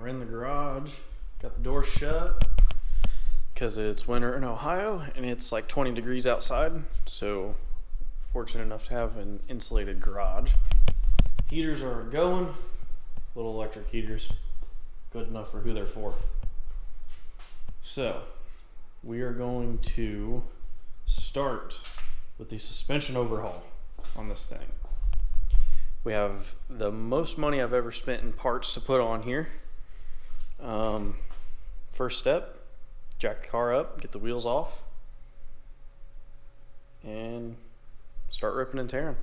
we're in the garage. Got the door shut because it's winter in Ohio and it's like 20 degrees outside. So fortunate enough to have an insulated garage. Heaters are going. Little electric heaters. Good enough for who they're for. So we are going to start with the suspension overhaul on this thing. We have the most money I've ever spent in parts to put on here. First step, jack the car up, get the wheels off, and start ripping and tearing.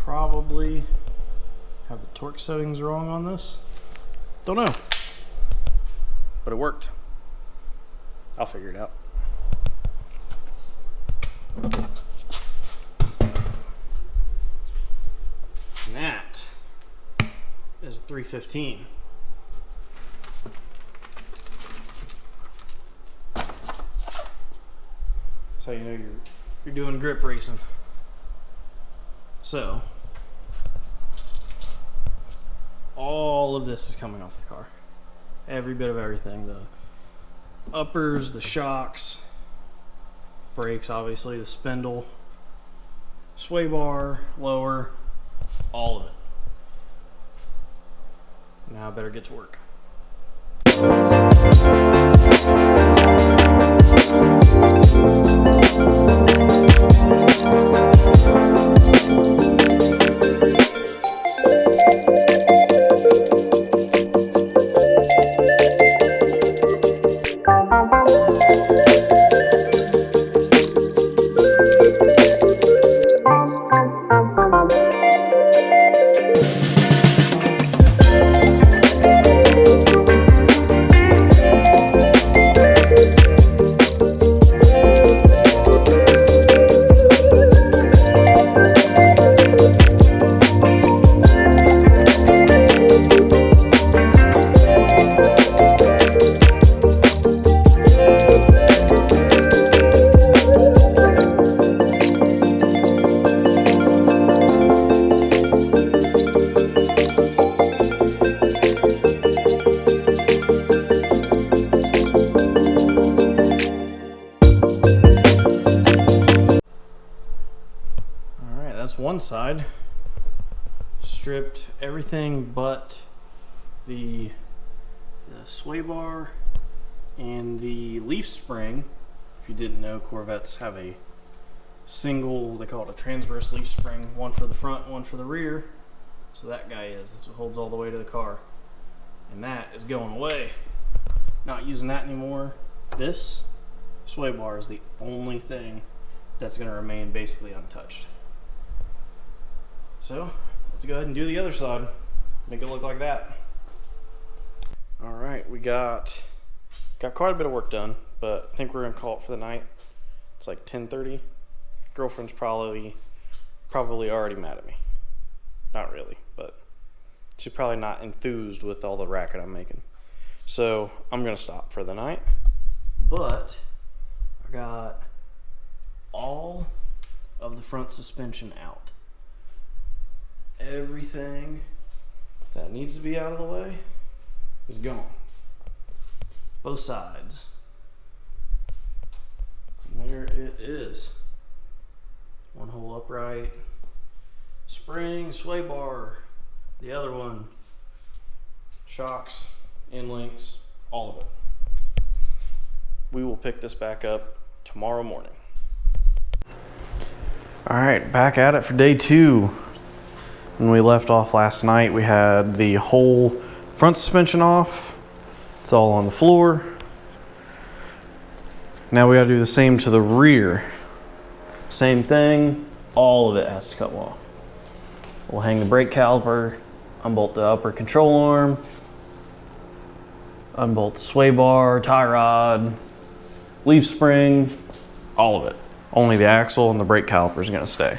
Probably have the torque settings wrong on this. Don't know. But it worked. I'll figure it out. And that is 315. That's how you know you're doing grip racing. So all of this is coming off the car. Every bit of everything. The uppers, the shocks, brakes obviously, the spindle, sway bar, lower, all of it. Now I better get to work. One side stripped everything but the sway bar and the leaf spring. If you didn't know, Corvettes have a single, they call it a transverse leaf spring, one for the front, one for the rear. So that guy that's what holds all the way to the car, and that is going away. Not using that anymore. This sway bar is the only thing that's going to remain basically untouched. So let's go ahead and do the other side. Make it look like that. All right, we got quite a bit of work done, but I think we're gonna call it for the night. It's like 10:30. Girlfriend's probably already mad at me. Not really, but she's probably not enthused with all the racket I'm making. So I'm gonna stop for the night. But I got all of the front suspension out. Everything that needs to be out of the way is gone. both sides. And there it is. One whole upright, spring, sway bar, the other one, shocks, endlinks, all of it. We will pick this back up tomorrow morning. All right, back at it for day 2. When we left off last night, we had the whole front suspension off. It's all on the floor. Now we gotta do the same to the rear. Same thing, all of it has to come off. We'll hang the brake caliper, unbolt the upper control arm, unbolt the sway bar, tie rod, leaf spring, all of it. Only the axle and the brake caliper is gonna stay.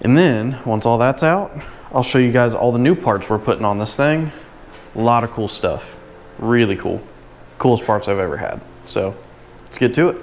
And then, once all that's out, I'll show you guys all the new parts we're putting on this thing. A lot of cool stuff. Really cool. Coolest parts I've ever had. So, let's get to it.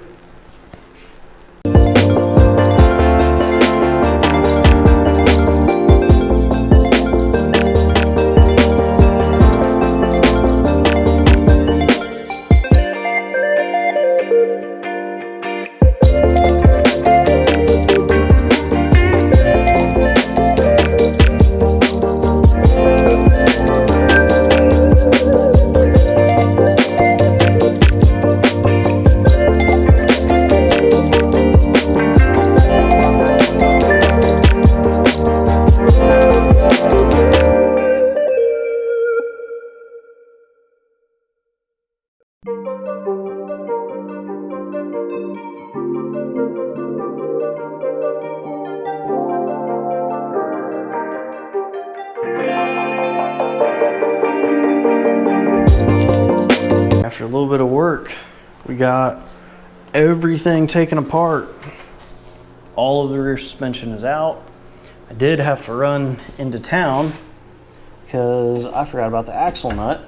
After a little bit of work, we got everything taken apart. All of the rear suspension is out. I did have to run into town because I forgot about the axle nut.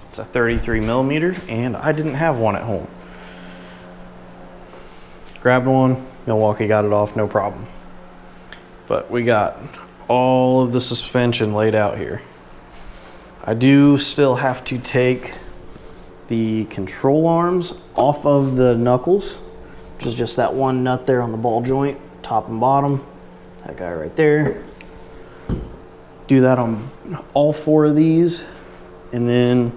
It's a 33 millimeter and I didn't have one at home. Grabbed one, Milwaukee got it off, no problem. But we got all of the suspension laid out here. I do still have to take the control arms off of the knuckles, which is just that one nut there on the ball joint, top and bottom, that guy right there. Do that on all 4 of these, and then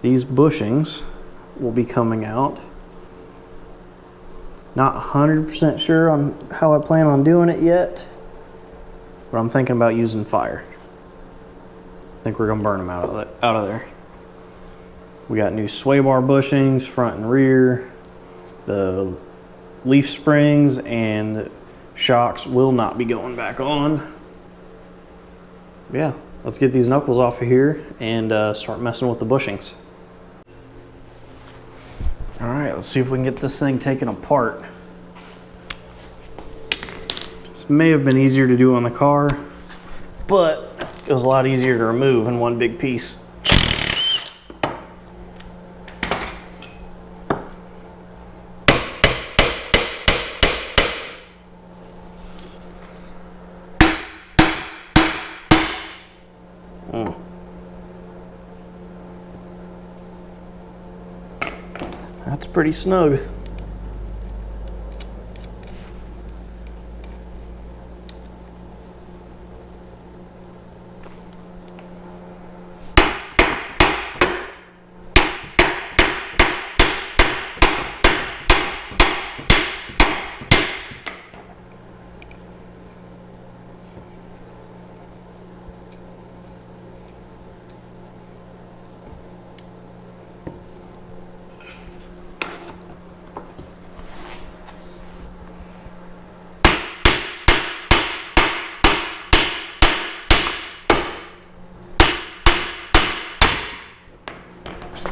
these bushings will be coming out. Not 100% sure on how I plan on doing it yet, but I'm thinking about using fire. I think we're gonna burn them out of there. We got new sway bar bushings, front and rear. The leaf springs and shocks will not be going back on. Yeah, let's get these knuckles off of here and start messing with the bushings. All right, let's see if we can get this thing taken apart. This may have been easier to do on the car, but it was a lot easier to remove in one big piece. That's pretty snug.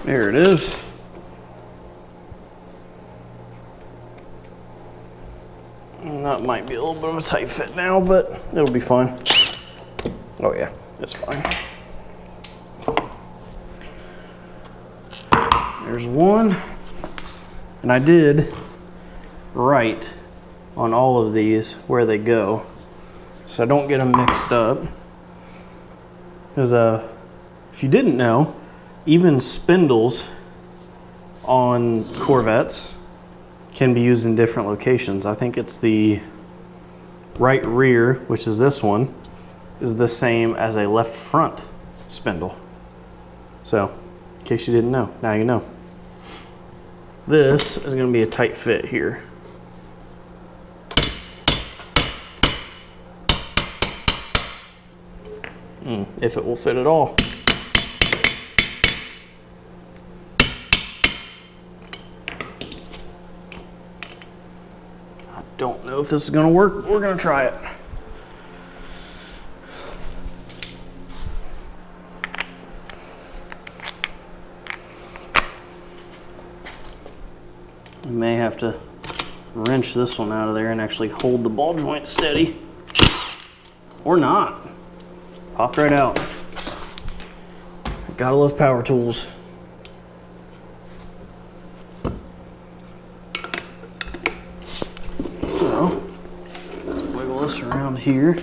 There it is. That might be a little bit of a tight fit now, but it'll be fine. Oh yeah, it's fine. There's one, and I did write on all of these where they go, so I don't get them mixed up. Because if you didn't know, even spindles on Corvettes can be used in different locations. I think it's the right rear, which is this one, is the same as a left front spindle. So, in case you didn't know, now you know. This is going to be a tight fit here. If it will fit at all. I don't know if this is going to work, but we're going to try it. We may have to wrench this one out of there and actually hold the ball joint steady. Or not. Popped right out. Gotta love power tools. So, let's wiggle this around here.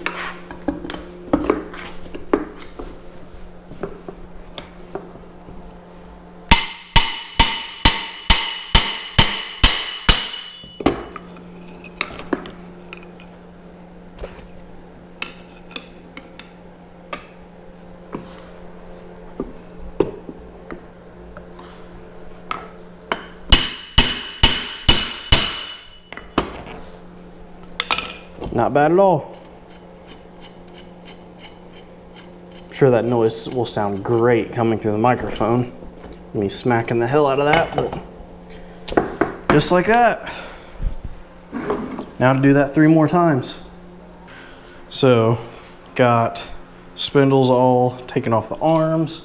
Not bad at all. I'm sure that noise will sound great coming through the microphone. Me smacking the hell out of that, but just like that. Now to do that 3 more times. So, got spindles all taken off the arms.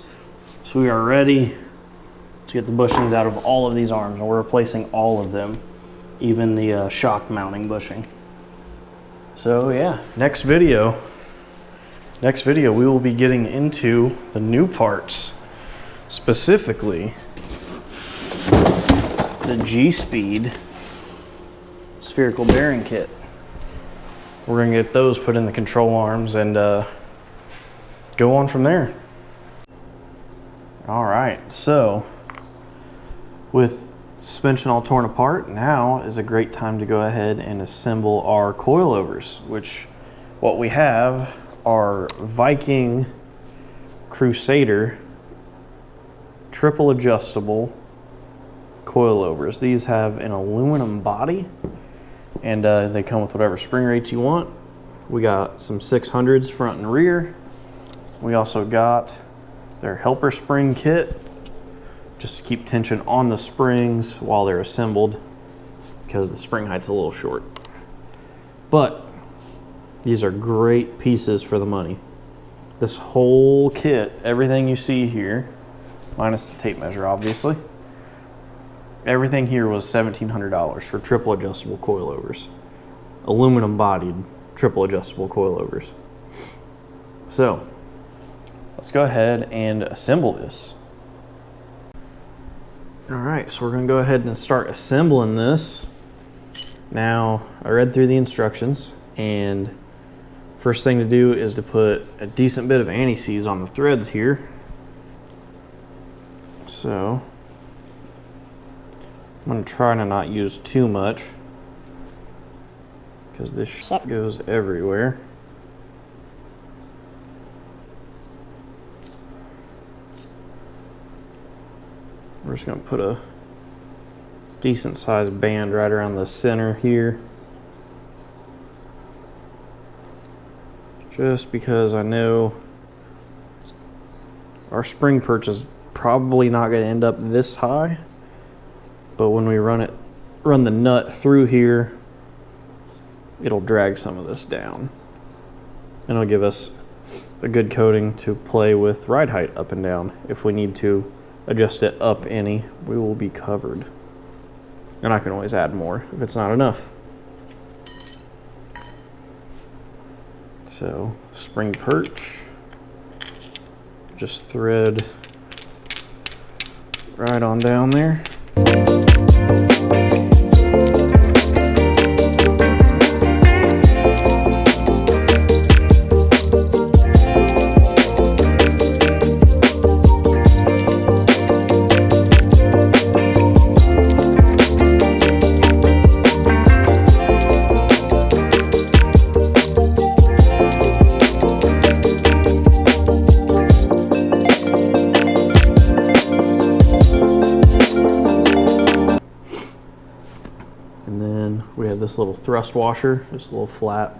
So we are ready to get the bushings out of all of these arms, and we're replacing all of them, even the shock mounting bushing. So yeah, next video we will be getting into the new parts, specifically the Gspeed spherical bearing kit. We're gonna get those put in the control arms and go on from there. All right, so with suspension all torn apart, now is a great time to go ahead and assemble our coilovers, which what we have are Viking Crusader triple adjustable coilovers. These have an aluminum body, and they come with whatever spring rates you want. We got some 600s front and rear. We also got their helper spring kit, just to keep tension on the springs while they're assembled, because the spring height's a little short. But these are great pieces for the money. This whole kit, everything you see here, minus the tape measure obviously, everything here was $1,700 for triple adjustable coilovers. Aluminum bodied triple adjustable coilovers. So let's go ahead and assemble this. All right, so we're gonna go ahead and start assembling this. Now, I read through the instructions, and first thing to do is to put a decent bit of anti-seize on the threads here. So, I'm gonna try to not use too much, because this shit goes everywhere. We're just going to put a decent sized band right around the center here, just because I know our spring perch is probably not going to end up this high, but when we run the nut through here, it'll drag some of this down, and it'll give us a good coating to play with ride height up and down. If we need to adjust it up any, we will be covered. And I can always add more if it's not enough. So, spring perch, just thread right on down there. this little thrust washer, this little flat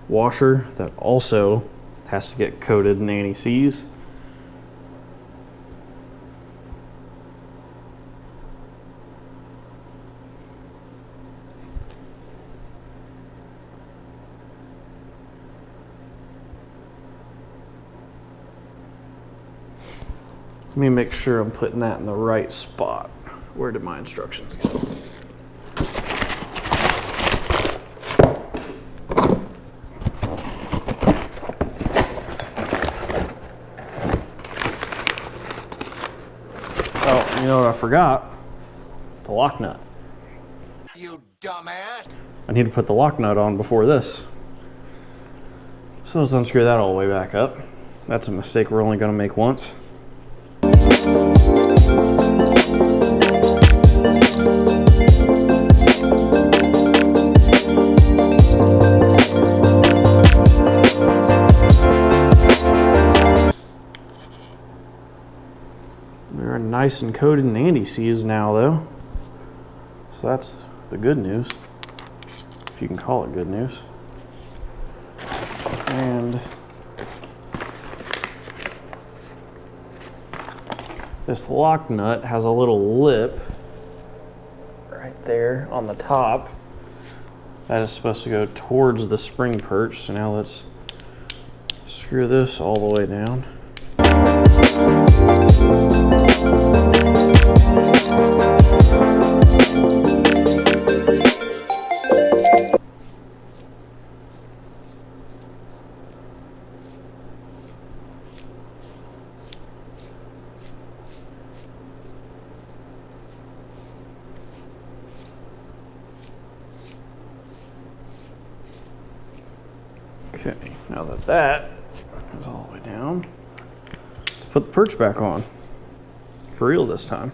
washer that also has to get coated in anti-seize. Let me make sure I'm putting that in the right spot. Where did my instructions go? Oh, you know what I forgot? The lock nut. You dumbass! I need to put the lock nut on before this. So let's unscrew that all the way back up. That's a mistake we're only going to make once. We're nice and coated in anti-seize now though. So that's the good news, if you can call it good news. And this lock nut has a little lip right there on the top that is supposed to go towards the spring perch. So now let's screw this all the way down. Okay, now that that is all the way down, let's put the perch back on. For real this time.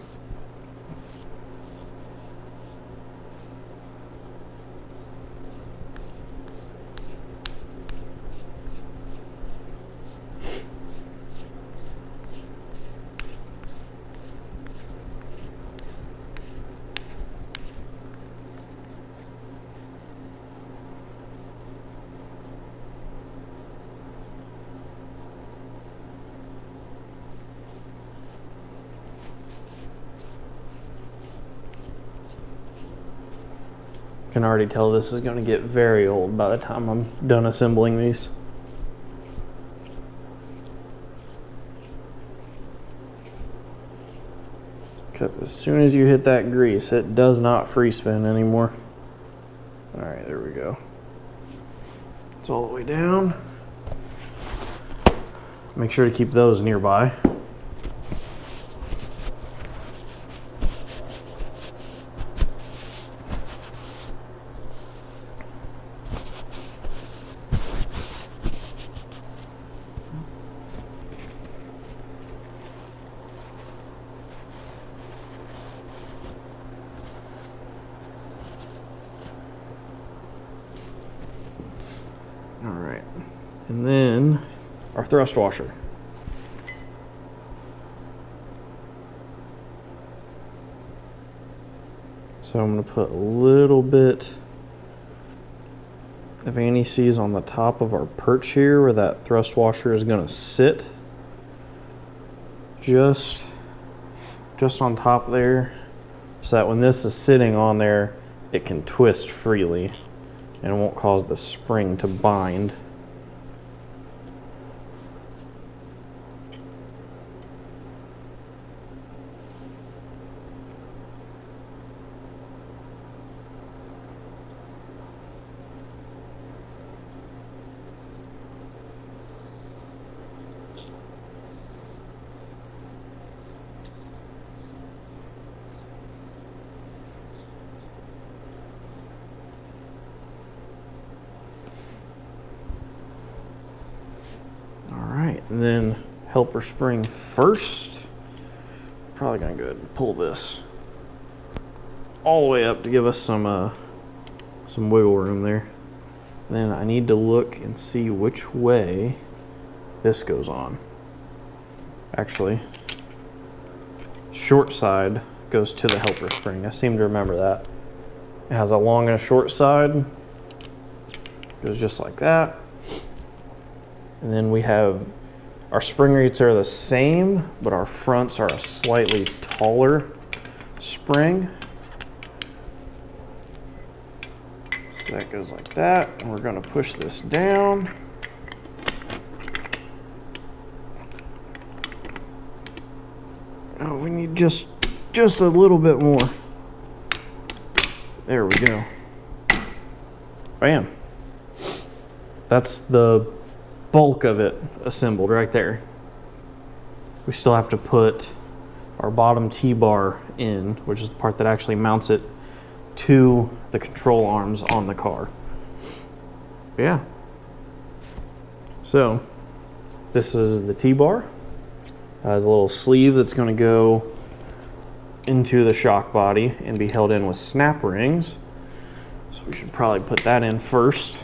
Can already tell this is going to get very old by the time I'm done assembling these. Because as soon as you hit that grease, it does not free spin anymore. All right, there we go. It's all the way down. Make sure to keep those nearby. All right, and then our thrust washer. So I'm going to put a little bit of anti-seize on the top of our perch here where that thrust washer is going to sit. Just on top there, so that when this is sitting on there, it can twist freely and it won't cause the spring to bind. And then helper spring first. Probably gonna go ahead and pull this all the way up to give us some wiggle room there. Then I need to look and see which way this goes on. Actually, short side goes to the helper spring. I seem to remember that. It has a long and a short side. Goes just like that. And then we have our spring rates are the same, but our fronts are a slightly taller spring. So that goes like that, and we're gonna push this down. Oh, we need just a little bit more. There we go. Bam. That's the bulk of it assembled right there. We still have to put our bottom T-bar in, which is the part that actually mounts it to the control arms on the car. Yeah. So this is the T-bar. It has a little sleeve that's going to go into the shock body and be held in with snap rings. So we should probably put that in first.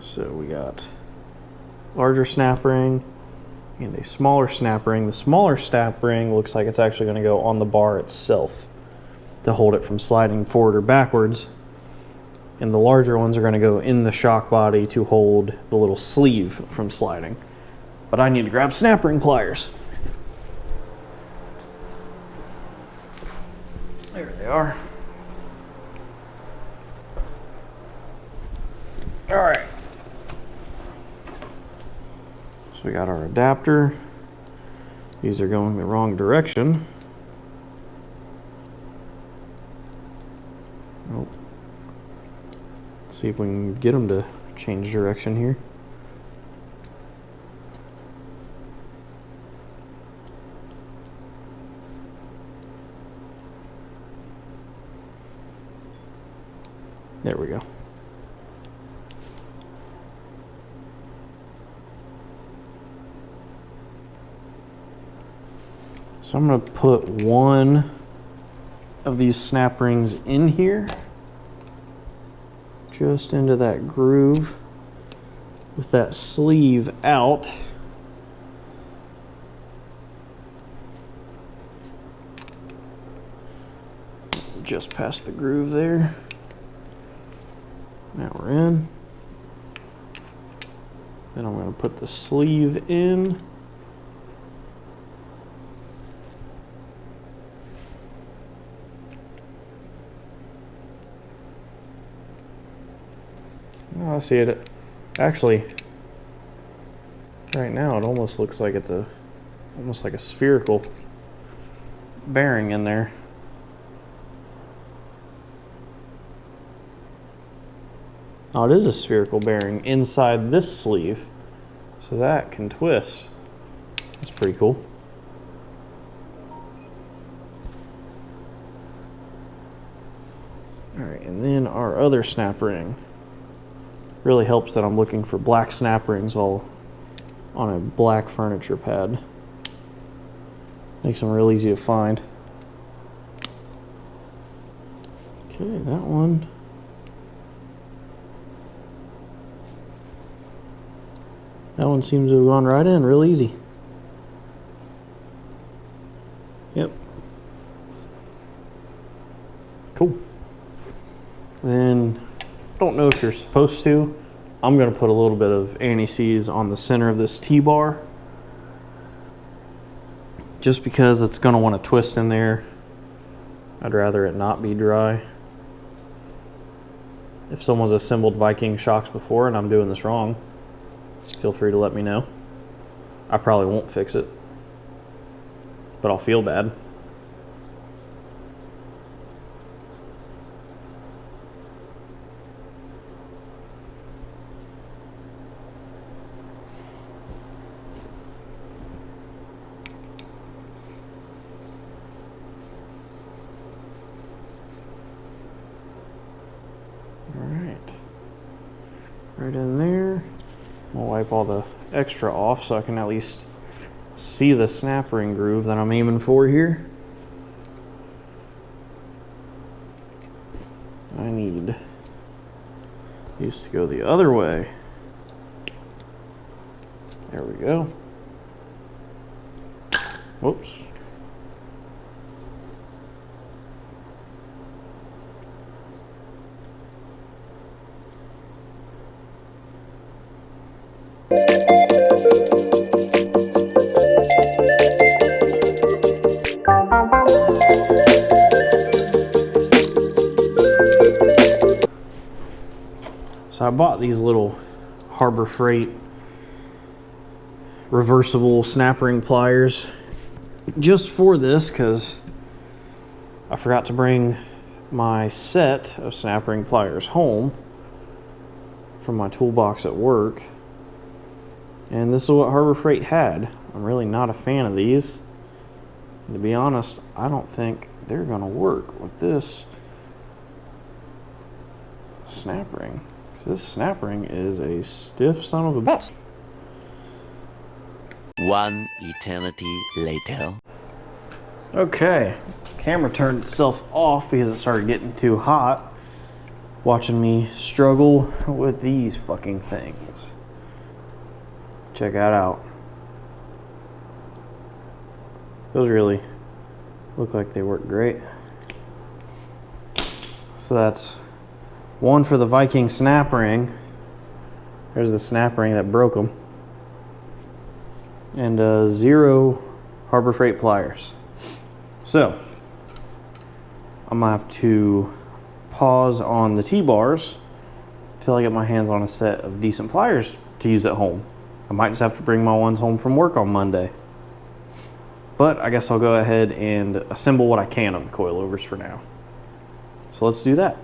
So we got larger snap ring and a smaller snap ring. The smaller snap ring looks like it's actually going to go on the bar itself to hold it from sliding forward or backwards. And the larger ones are going to go in the shock body to hold the little sleeve from sliding. But I need to grab snap ring pliers. There they are. All right. So we got our adapter. These are going the wrong direction. Oh. Let's see if we can get them to change direction here. There we go. So I'm going to put one of these snap rings in here, just into that groove with that sleeve out. Just past the groove there. Now we're in. Then I'm going to put the sleeve in. Oh, I see it. Actually, right now it almost looks like it's almost like a spherical bearing in there. Oh, it is a spherical bearing inside this sleeve, so that can twist. That's pretty cool. All right, and then our other snap ring. Really helps that I'm looking for black snap rings while on a black furniture pad. Makes them real easy to find. Okay, that one. That one seems to have gone right in real easy. Yep. Cool. Then, don't know if you're supposed to. I'm going to put a little bit of anti-seize on the center of this T-bar, just because it's going to want to twist in there. I'd rather it not be dry. If someone's assembled Viking shocks before and I'm doing this wrong, feel free to let me know. I probably won't fix it, but I'll feel bad. Right in there. I'll wipe all the extra off so I can at least see the snap ring groove that I'm aiming for here. Used to go the other way. There we go. Whoops. So I bought these little Harbor Freight reversible snap ring pliers just for this because I forgot to bring my set of snap ring pliers home from my toolbox at work, and this is what Harbor Freight had. I'm really not a fan of these, and to be honest, I don't think they're gonna work with this snap ring. This snap ring is a stiff son of a bitch. One eternity later. Okay, camera turned itself off because it started getting too hot, watching me struggle with these fucking things. Check that out. Those really look like they work great. So that's one for the Viking snap ring. There's the snap ring that broke them. And 0 Harbor Freight pliers. So I'm gonna have to pause on the T-bars until I get my hands on a set of decent pliers to use at home. I might just have to bring my ones home from work on Monday. But I guess I'll go ahead and assemble what I can of the coilovers for now. So let's do that.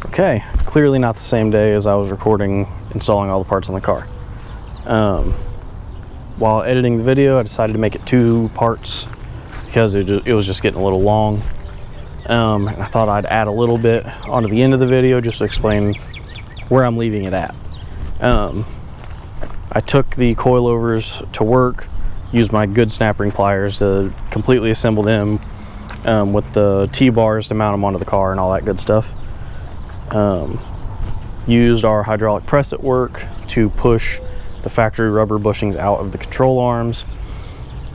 Okay, clearly not the same day as I was recording installing all the parts in the car. While editing the video, I decided to make it 2 parts because it was just getting a little long. And I thought I'd add a little bit onto the end of the video just to explain where I'm leaving it at. I took the coilovers to work, used my good snap ring pliers to completely assemble them with the T-bars to mount them onto the car and all that good stuff. Used our hydraulic press at work to push the factory rubber bushings out of the control arms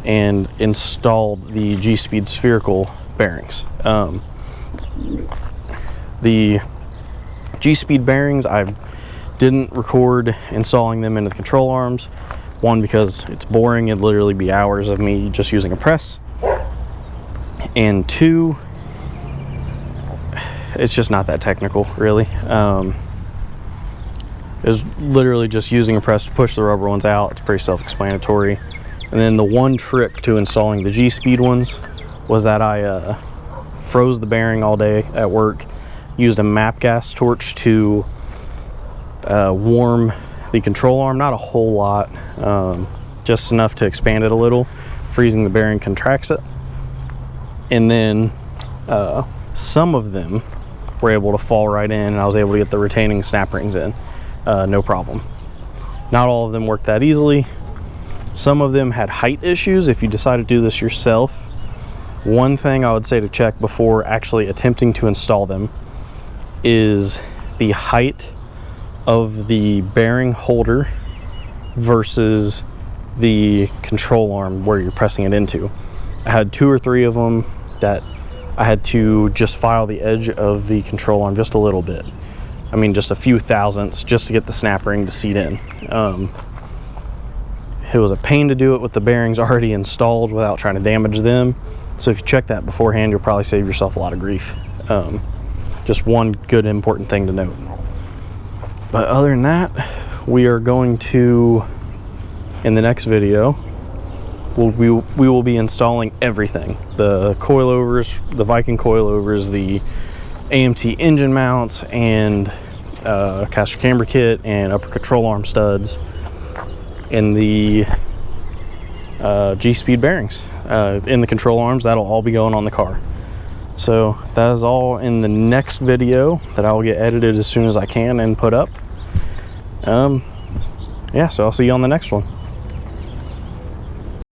and installed the Gspeed spherical bearings. The Gspeed bearings, I didn't record installing them into the control arms. One, because it's boring, it'd literally be hours of me just using a press, and 2, it's just not that technical, really. It was literally just using a press to push the rubber ones out. It's pretty self-explanatory. And then the one trick to installing the Gspeed ones was that I froze the bearing all day at work, used a MAP gas torch to warm the control arm, not a whole lot, just enough to expand it a little. Freezing the bearing contracts it. And then some of them were able to fall right in, and I was able to get the retaining snap rings in, no problem. Not all of them worked that easily. Some of them had height issues. If you decide to do this yourself, one thing I would say to check before actually attempting to install them is the height of the bearing holder versus the control arm where you're pressing it into. I had 2 or 3 of them that I had to just file the edge of the control arm just a little bit. I mean, just a few thousandths just to get the snap ring to seat in. It was a pain to do it with the bearings already installed without trying to damage them. So if you check that beforehand, you'll probably save yourself a lot of grief. Just one good important thing to note. But other than that, we are going to, in the next video, we will be installing everything. The coilovers, the Viking coilovers, the AMT engine mounts and caster camber kit and upper control arm studs and the Gspeed bearings in the control arms. That'll all be going on the car. So that is all in the next video that I will get edited as soon as I can and put up. Yeah, so I'll see you on the next one.